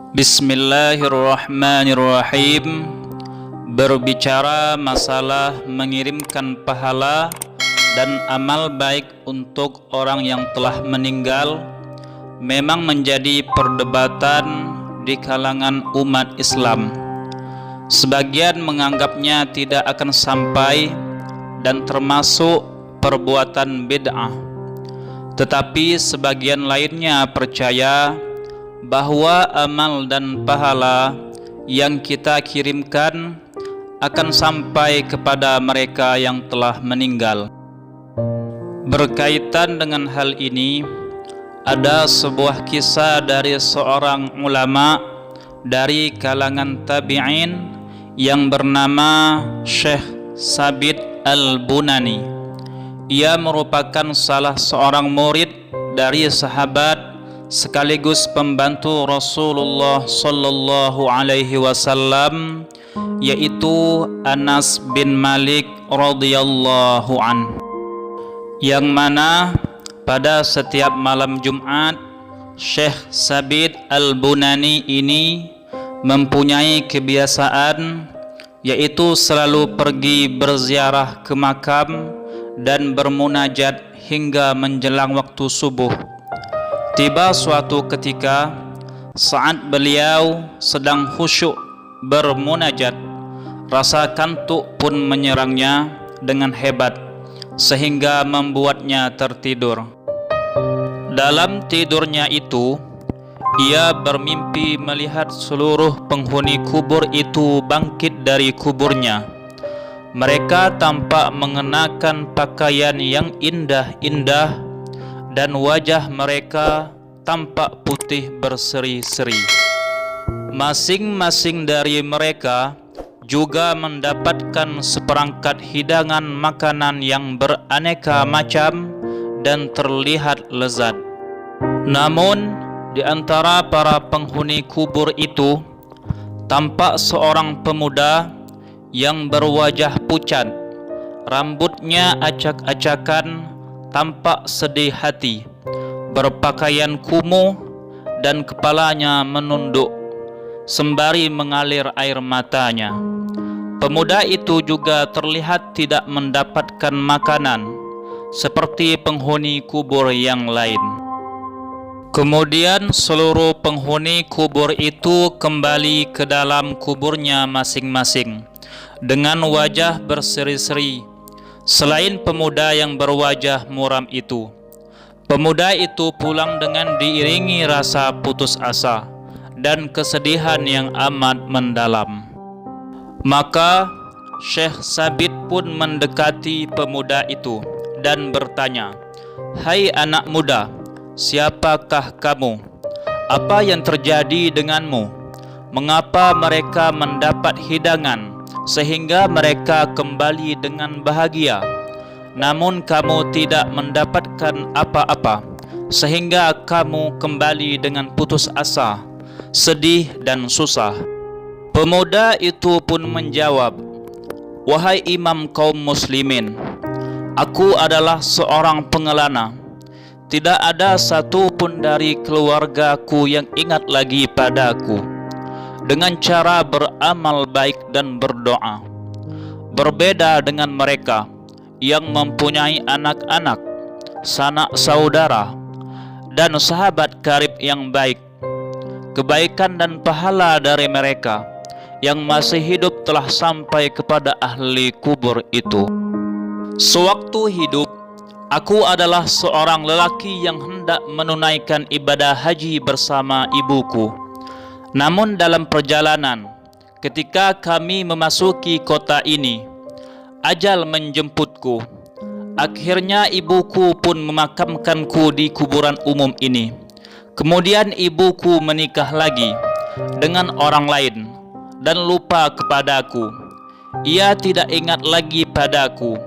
Bismillahirrahmanirrahim. Berbicara masalah mengirimkan pahala dan amal baik untuk orang yang telah meninggal memang menjadi perdebatan di kalangan umat Islam. Sebagian menganggapnya tidak akan sampai dan termasuk perbuatan bid'ah. Tetapi sebagian lainnya percaya bahwa amal dan pahala yang kita kirimkan akan sampai kepada mereka yang telah meninggal. Berkaitan dengan hal ini, ada sebuah kisah dari seorang ulama dari kalangan tabi'in yang bernama Syekh Sabit Al-Bunani. Ia merupakan salah seorang murid dari sahabat sekaligus pembantu Rasulullah sallallahu alaihi wasallam, yaitu Anas bin Malik radhiyallahu an, yang mana pada setiap malam Jumat Syekh Sabit Al-Bunani ini mempunyai kebiasaan yaitu selalu pergi berziarah ke makam dan bermunajat hingga menjelang waktu subuh. Tiba suatu ketika saat beliau sedang khusyuk bermunajat, rasa kantuk pun menyerangnya dengan hebat sehingga membuatnya tertidur. Dalam tidurnya itu, ia bermimpi melihat seluruh penghuni kubur itu bangkit dari kuburnya. Mereka tampak mengenakan pakaian yang indah-indah dan wajah mereka tampak putih berseri-seri. Masing-masing dari mereka juga mendapatkan seperangkat hidangan makanan yang beraneka macam dan terlihat lezat. Namun, di antara para penghuni kubur itu tampak seorang pemuda yang berwajah pucat, rambutnya acak-acakan, tampak sedih hati, berpakaian kumuh dan kepalanya menunduk sembari mengalir air matanya. Pemuda itu juga terlihat tidak mendapatkan makanan seperti penghuni kubur yang lain. Kemudian seluruh penghuni kubur itu kembali ke dalam kuburnya masing-masing dengan wajah berseri-seri, selain pemuda yang berwajah muram itu. Pemuda itu pulang dengan diiringi rasa putus asa dan kesedihan yang amat mendalam. Maka Syekh Sabit pun mendekati pemuda itu dan bertanya, "Hai anak muda, siapakah kamu? Apa yang terjadi denganmu? Mengapa mereka mendapat hidangan sehingga mereka kembali dengan bahagia, namun kamu tidak mendapatkan apa-apa sehingga kamu kembali dengan putus asa, sedih dan susah?" Pemuda itu pun menjawab, "Wahai imam kaum muslimin, aku adalah seorang pengelana. Tidak ada satu pun dari keluargaku yang ingat lagi padaku dengan cara beramal baik dan berdoa. Berbeda dengan mereka yang mempunyai anak-anak, sanak saudara, dan sahabat karib yang baik. Kebaikan dan pahala dari mereka yang masih hidup telah sampai kepada ahli kubur itu. Sewaktu hidup, aku adalah seorang lelaki yang hendak menunaikan ibadah haji bersama ibuku. Namun dalam perjalanan, ketika kami memasuki kota ini, ajal menjemputku. Akhirnya ibuku pun memakamkanku di kuburan umum ini. Kemudian ibuku menikah lagi dengan orang lain dan lupa kepadaku. Ia tidak ingat lagi padaku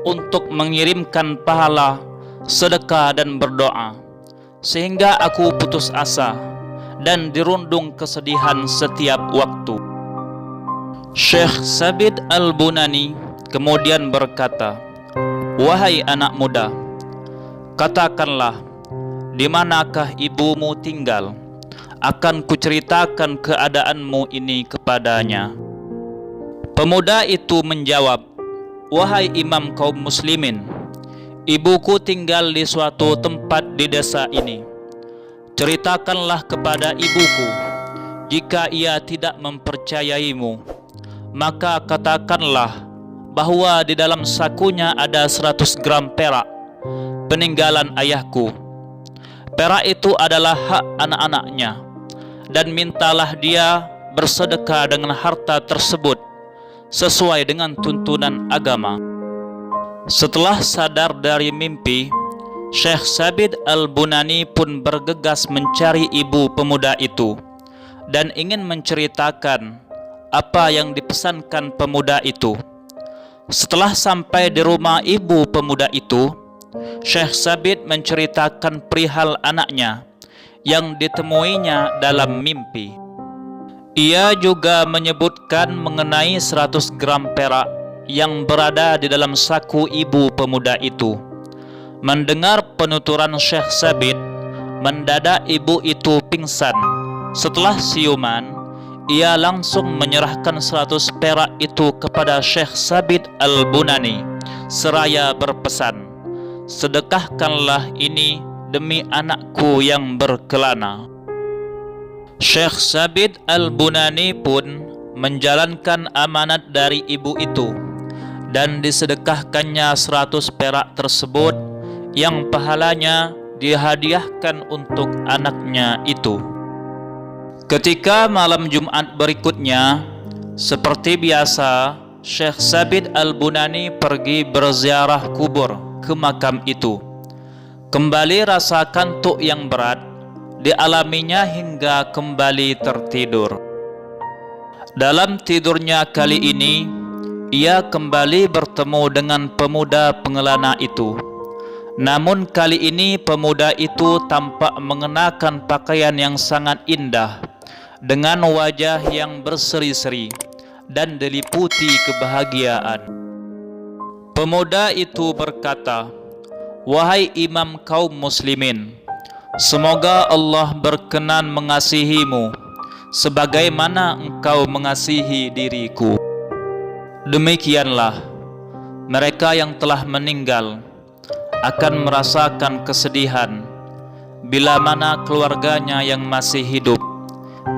untuk mengirimkan pahala, sedekah dan berdoa, sehingga aku putus asa dan dirundung kesedihan setiap waktu." Syekh Sabit Al-Bunani kemudian berkata, "Wahai anak muda, katakanlah, di manakah ibumu tinggal? akan kuceritakan keadaanmu ini kepadanya." Pemuda itu menjawab, "Wahai imam kaum muslimin, ibuku tinggal di suatu tempat di desa ini. Ceritakanlah kepada ibuku. Jika ia tidak mempercayaimu, maka katakanlah bahwa di dalam sakunya ada 100 gram perak, peninggalan ayahku. Perak itu adalah hak anak-anaknya, dan mintalah dia bersedekah dengan harta tersebut sesuai dengan tuntunan agama." Setelah sadar dari mimpi, Syekh Sabit Al-Bunani pun bergegas mencari ibu pemuda itu dan ingin menceritakan apa yang dipesankan pemuda itu. Setelah sampai di rumah ibu pemuda itu, Syekh Sabit menceritakan perihal anaknya yang ditemuinya dalam mimpi. Ia juga menyebutkan mengenai 100 gram perak yang berada di dalam saku ibu pemuda itu. Mendengar penuturan Syekh Sabit, mendadak ibu itu pingsan. Setelah siuman, ia langsung menyerahkan 100 perak itu kepada Syekh Sabit Al-Bunani seraya berpesan, "Sedekahkanlah ini demi anakku yang berkelana." Syekh Sabit Al-Bunani pun menjalankan amanat dari ibu itu, dan disedekahkannya 100 perak tersebut yang pahalanya dihadiahkan untuk anaknya itu. Ketika malam Jumat berikutnya, seperti biasa, Syekh Sabit Al-Bunani pergi berziarah kubur ke makam itu. Kembali rasa kantuk yang berat dialaminya hingga kembali tertidur. Dalam tidurnya kali ini, ia kembali bertemu dengan pemuda pengelana itu. Namun kali ini pemuda itu tampak mengenakan pakaian yang sangat indah, dengan wajah yang berseri-seri dan diliputi kebahagiaan. Pemuda itu berkata, "Wahai imam kaum muslimin, semoga Allah berkenan mengasihimu sebagaimana engkau mengasihi diriku." Demikianlah mereka yang telah meninggal akan merasakan kesedihan bila mana keluarganya yang masih hidup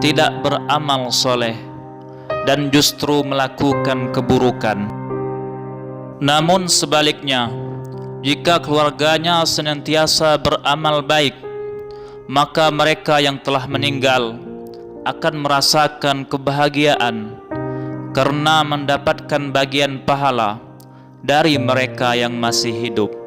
tidak beramal soleh dan justru melakukan keburukan. Namun sebaliknya, jika keluarganya senantiasa beramal baik, maka mereka yang telah meninggal akan merasakan kebahagiaan karena mendapatkan bagian pahala dari mereka yang masih hidup.